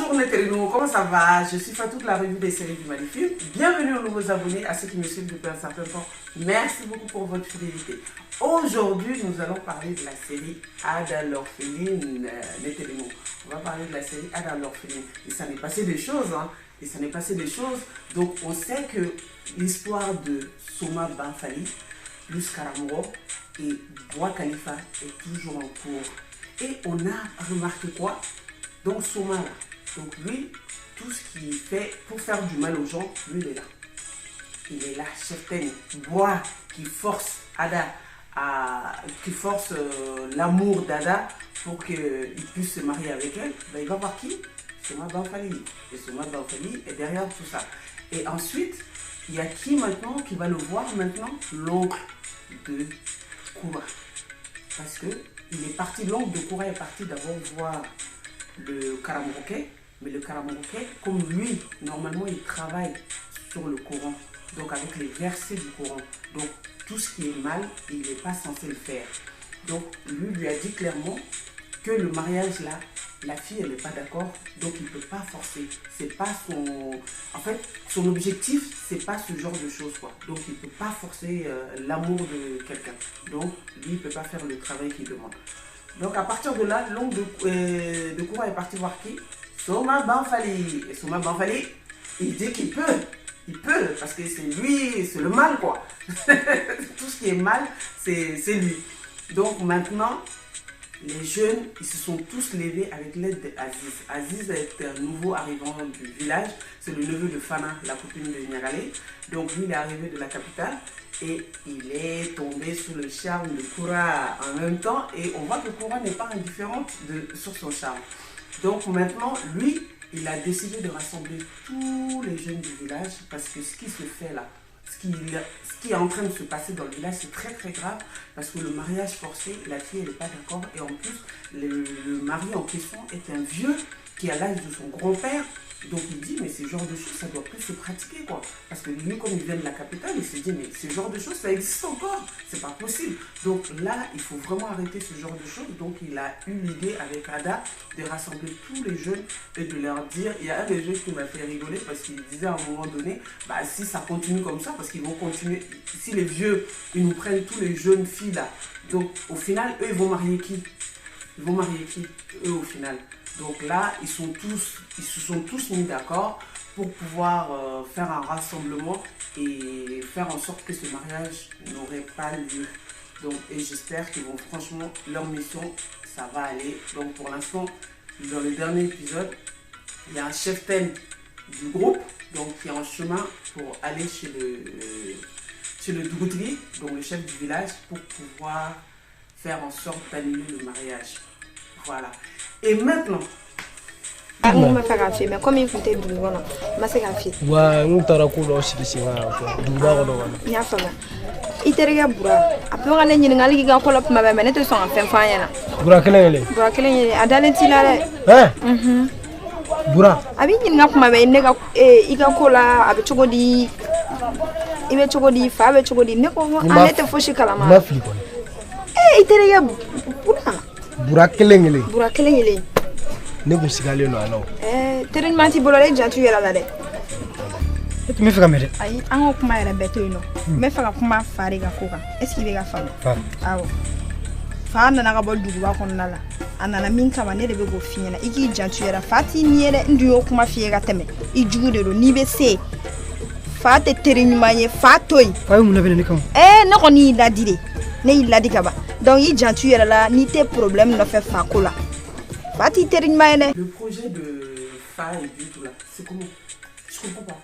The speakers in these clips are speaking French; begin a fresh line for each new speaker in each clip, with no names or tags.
Bonjour Netelino, comment ça va? Je suis Fatou de la revue des séries du Malifilm. Bienvenue aux nouveaux abonnés, à ceux qui me suivent depuis un certain temps. Merci beaucoup pour votre fidélité. Aujourd'hui, nous allons parler de la série Ada l'orpheline. Netelino, on va parler de la série Ada l'orpheline. Et ça n'est passé des choses, hein. Et ça n'est passé des choses. Donc on sait que l'histoire de Soma Banfali, plus Karamoro et Bois Khalifa est toujours en cours. Et on a remarqué quoi? Donc Soma là, donc lui, tout ce qu'il fait pour faire du mal aux gens, lui il est là. Il est là, Cheftain, Bois qui force Ada, qui force l'amour d'Ada pour qu'il puisse se marier avec elle. Ben, il va voir qui? Soma Banfali. Et Soma Banfali est derrière tout ça. Et ensuite, il y a qui maintenant qui va le voir maintenant? L'oncle de Koura. Parce que l'oncle de Koura est parti d'abord voir le Karamoroké, mais le Karamoroké, comme lui, normalement, il travaille sur le Coran, donc avec les versets du Coran. Donc, tout ce qui est mal, il n'est pas censé le faire. Donc, lui a dit clairement que le mariage, là, la fille, elle n'est pas d'accord, donc il ne peut pas forcer. C'est pas son... En fait, son objectif, c'est pas ce genre de choses, quoi. Donc, il ne peut pas forcer l'amour de quelqu'un. Donc, lui, il ne peut pas faire le travail qu'il demande. Donc à partir de là, l'oncle de Koura est parti voir qui? Soma Banfali. Et Soma Banfali, il dit qu'il peut. Il peut, parce que c'est lui, c'est le mal quoi. Tout ce qui est mal, c'est lui. Donc maintenant, les jeunes, ils se sont tous levés avec l'aide d'Aziz. Aziz est un nouveau arrivant du village. C'est le neveu de Fana, la copine de Niagale. Donc lui, il est arrivé de la capitale. Et il est tombé sous le charme de Koura en même temps. Et on voit que Koura n'est pas indifférente sur son charme. Donc maintenant, lui, il a décidé de rassembler tous les jeunes du village. Parce que ce qui se fait là, ce qui est en train de se passer dans le village, c'est très très grave. Parce que le mariage forcé, la fille elle n'est pas d'accord. Et en plus, le mari en question est un vieux qui a l'âge de son grand-père. Donc il dit, mais ce genre de choses, ça doit plus se pratiquer quoi. Parce que lui, comme il vient de la capitale, il se dit, mais ce genre de choses, ça existe encore. C'est pas possible. Donc là, il faut vraiment arrêter ce genre de choses. Donc il a eu l'idée avec Ada de rassembler tous les jeunes et de leur dire, il y a un des jeunes qui m'a fait rigoler parce qu'il disait à un moment donné, bah si ça continue comme ça, parce qu'ils vont continuer, si les vieux, ils nous prennent tous les jeunes filles là. Donc au final, eux, ils vont marier qui? Ils vont marier qui? Eux au final. Donc là, ils se sont tous mis d'accord pour pouvoir faire un rassemblement et faire en sorte que ce mariage n'aurait pas lieu. Donc, et j'espère qu'ils vont franchement, leur mission, ça va aller. Donc pour l'instant, dans le dernier épisode, il y a un cheftain du groupe donc, qui est en chemin pour aller chez le Dougoutri, donc le chef du village, pour pouvoir faire en sorte d'annuler le mariage. Voilà. Et maintenant,
on m'a fait café, mais comme il faut être doué, on m'a fait café.
Ouais, on t'a raconté aussi que c'est vrai.
Il y a pas mal. Il te regarde Boura. Après on a les gens qui ont collé pour ma mère, tu sens un peu faillant.
Boura quel est?
Boura quel est? Adalenti là.
Hein? Boura.
Abi il n'a pas ma mère, il a collé avec chocodi. Il met chocodi, fa avec chocodi. Ne comment on était fauché calama.
Ma fille quoi.
Il te regarde Boura.
Boura quel est?
Boura quel est?
Ne vous signalez non alors.
Terrain mati bolale jantu yela la de.
Tu me fais caméra.
Ayi an ko kuma yɛrɛ bɛɛ to yen nɔ n bɛ fɛ ka kuma fa de ka ko kan est ce que i bɛ ka faamu awɔ fa nana ka bɔ duguba kɔnɔna la a nana min kama ne de bɛ k'o f'i ɲɛna i k'i jantu yɛrɛ fa t'i ni ye dɛ n dun y'o kuma f'i ye ka tɛmɛ i jugu de don n'i bɛ se fa tɛ teri ɲuman ye fa to yen
fa ye mun labɛn ne kama
ne kɔni y'i ladi de ne y'i ladi ka ban donc i jantu yɛrɛ la n'i tɛ problème nɔfɛ fa ko la fa t'i teri ɲuman ye dɛ.
Le projet de Fa et Bintou là, c'est comment? Je comprends pas.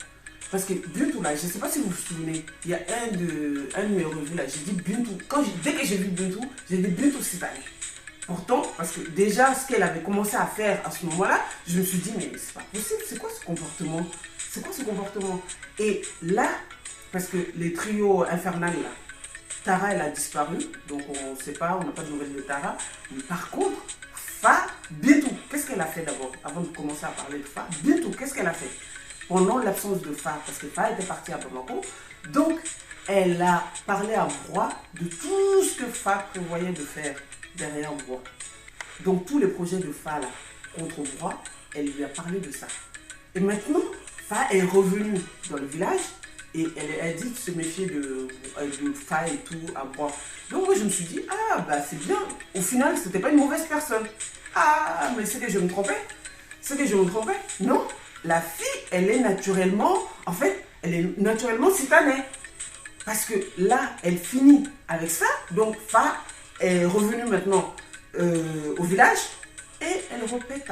Parce que Bintou là, je ne sais pas si vous vous souvenez, il y a un de mes revues là, j'ai dit Bintou. Dès que j'ai vu Bintou, j'ai dit Bintou cette année. Pourtant, parce que déjà ce qu'elle avait commencé à faire à ce moment-là, je me suis dit mais c'est pas possible, c'est quoi ce comportement? C'est quoi ce comportement? Et là, parce que les trios infernales là, Tara elle a disparu, donc on ne sait pas, on n'a pas de nouvelles de Tara. Mais par contre, Fa, Bintou, qu'est-ce qu'elle a fait d'abord? Avant de commencer à parler de Fa, Bintou, qu'est-ce qu'elle a fait? Pendant l'absence de Fa, parce que Fa était partie à Bamako, donc elle a parlé à Bois de tout ce que Fa prévoyait de faire derrière Bois. Donc tous les projets de Fa là, contre Bois, elle lui a parlé de ça. Et maintenant, Fa est revenue dans le village et elle a dit de se méfier de Fa et tout à boire. Donc moi je me suis dit, ah bah c'est bien. Au final, c'était pas une mauvaise personne. Ah, mais c'est que je me trompais. Non, la fille, elle est naturellement citanée. Parce que là, elle finit avec ça. Donc Fa est revenue maintenant au village. Et elle répète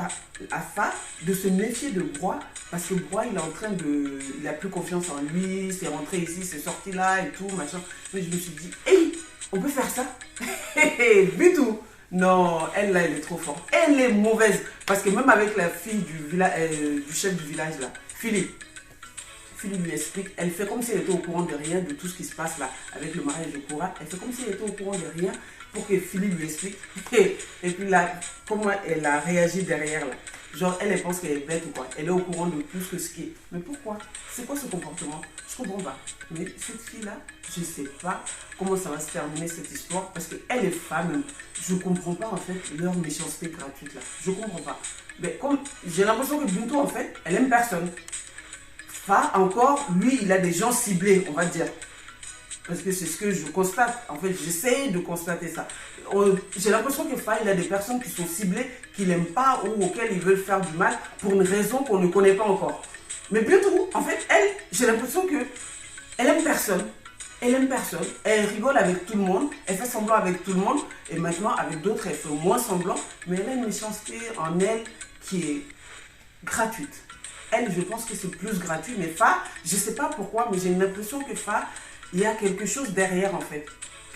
à Fa de se méfier de Broy, parce que Broy, il a plus confiance en lui, c'est rentré ici, c'est sorti là et tout, machin. Mais je me suis dit, hey, on peut faire ça? Du tout. Non, elle là, elle est trop forte. Elle est mauvaise, parce que même avec la fille du chef du village là, Philippe lui explique, elle fait comme si elle était au courant de rien, de tout ce qui se passe là, avec le mariage de Koura. Elle fait comme si elle était au courant de rien, pour que Philippe lui explique. Et puis là, comment elle a réagi derrière là. Genre, elle pense qu'elle est bête ou quoi. Elle est au courant de plus que ce qui est. Mais pourquoi? C'est quoi ce comportement? Je comprends pas. Mais cette fille-là, je sais pas comment ça va se terminer cette histoire. Parce qu'elle est femme. Je comprends pas en fait leur méchanceté gratuite là. Je comprends pas. Mais comme j'ai l'impression que Bintou en fait, elle aime personne. Fa encore, lui, il a des gens ciblés, on va dire. Parce que c'est ce que je constate. En fait, j'essaie de constater ça. J'ai l'impression que Fa, il a des personnes qui sont ciblées, qu'il n'aime pas ou auxquelles ils veulent faire du mal pour une raison qu'on ne connaît pas encore. Mais bientôt, en fait, elle, j'ai l'impression qu'elle aime personne. Elle rigole avec tout le monde. Elle fait semblant avec tout le monde. Et maintenant, avec d'autres, elle fait moins semblant. Mais elle a une méchanceté en elle qui est gratuite. Elle, je pense que c'est plus gratuit. Mais Fa, je ne sais pas pourquoi, mais j'ai l'impression que Fa, il y a quelque chose derrière en fait,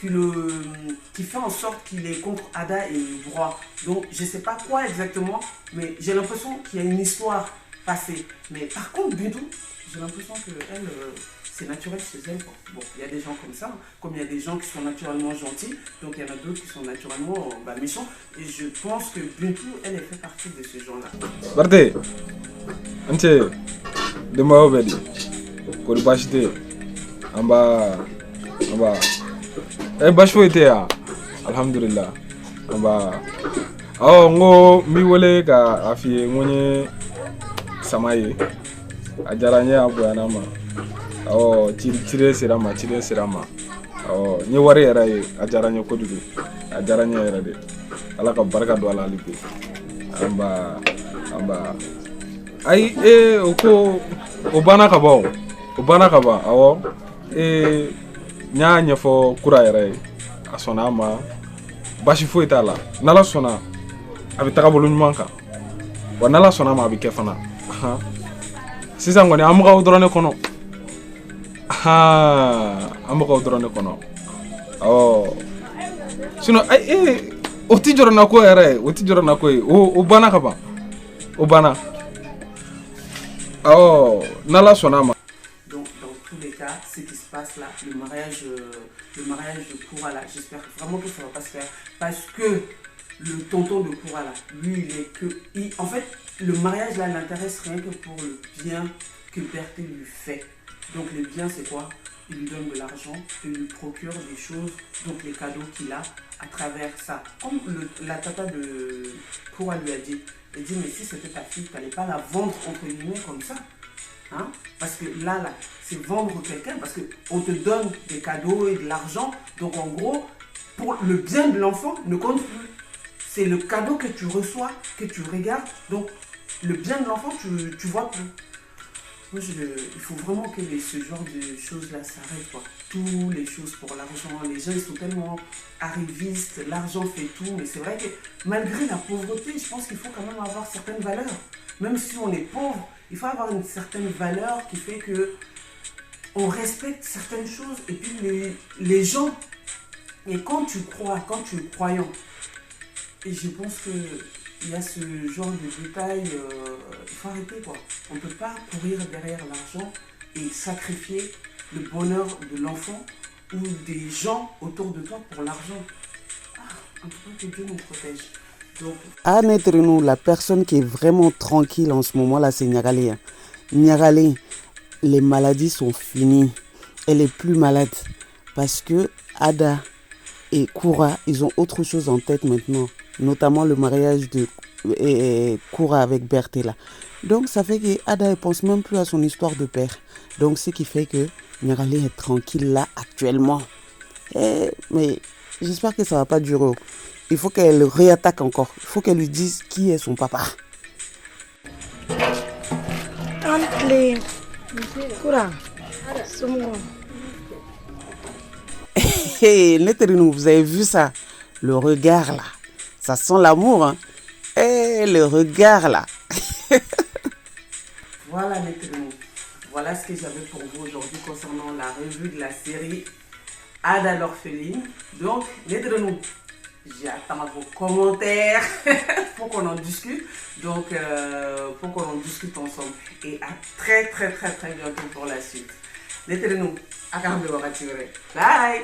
qui fait en sorte qu'il est contre Ada et Broy. Donc je ne sais pas quoi exactement, mais j'ai l'impression qu'il y a une histoire passée. Mais par contre, du tout, j'ai l'impression qu'elle, c'est naturel chez elle, quoi. Bon, il y a des gens comme ça, comme il y a des gens qui sont naturellement gentils, donc il y en a d'autres qui sont naturellement méchants. Et je pense que Bintou, elle fait partie de ces gens-là.
Barte, ante dema obedi, ko bashite. Amba bashfo ite ya alhamdulillah amba ngo mi wole ka afie ngonye samaye ajaranye aboyana ma chire sirama ni wari era ye ajaranye kodudu ajaranye era de ala ka baraka do ala libe amba ai oko obana ka ba awo nya ɲɛfɔ Kura yɛrɛ ye a sɔnna a ma basi foyi t'a la n'ala sɔnna a bɛ taga bolo ɲuman kan wa n'ala sɔnna a ma a bɛ kɛ fana sisan kɔni an b'aw dɔrɔn de kɔnɔ sinon o ti jɔrɔ na ko yɛrɛ o ti jɔrɔ na ko ye o banna ka ban o banna n'ala sɔnna a ma.
Ce qui se passe là, le mariage de Koura là, j'espère vraiment que ça va pas se faire, parce que le tonton de Koura là, lui en fait le mariage là l'intéresse rien que pour le bien que Berthe lui fait. Donc le bien c'est quoi? Il lui donne de l'argent, il lui procure des choses, donc les cadeaux qu'il a à travers ça. Comme la tata de Koura lui a dit, elle dit mais si c'était ta fille, tu n'allais pas la vendre entre guillemets comme ça. Hein? Parce que là, c'est vendre quelqu'un, parce qu'on te donne des cadeaux et de l'argent. Donc en gros, pour le bien de l'enfant ne compte plus. C'est le cadeau que tu reçois, que tu regardes. Donc le bien de l'enfant, tu vois plus. Moi, il faut vraiment que ce genre de choses-là s'arrêtent, quoi. Toutes les choses pour l'argent. Les gens, ils sont tellement arrivistes. L'argent fait tout. Mais c'est vrai que malgré la pauvreté, je pense qu'il faut quand même avoir certaines valeurs. Même si on est pauvre, il faut avoir une certaine valeur qui fait que on respecte certaines choses. Et puis les gens, et quand tu es croyant, et je pense qu'il y a ce genre de détails, il faut arrêter, quoi. On ne peut pas courir derrière l'argent et sacrifier le bonheur de l'enfant ou des gens autour de toi pour l'argent. En tout cas, que Dieu nous protège. Donc...
Entre nous, la personne qui est vraiment tranquille en ce moment là, c'est Niagalé. Niagalé, les maladies sont finies. Elle est plus malade parce que Ada et Koura, ils ont autre chose en tête maintenant. notamment le mariage de Koura avec Bertella. Donc ça fait que Ada ne pense même plus à son histoire de père. Donc ce qui fait que Nyaralé est tranquille là actuellement. Mais j'espère que ça ne va pas durer. Il faut qu'elle réattaque encore. Il faut qu'elle lui dise qui est son papa. Vous avez vu ça? Le regard là. Ça sent l'amour. Hein? Le regard là.
Voilà Netrino. Voilà ce que j'avais pour vous aujourd'hui concernant la revue de la série Ada l'orpheline. Donc Netrino, j'attends vos commentaires pour qu'on en discute. Donc pour qu'on en discute ensemble. Et à très bientôt pour la suite. Netrino, à quand bye.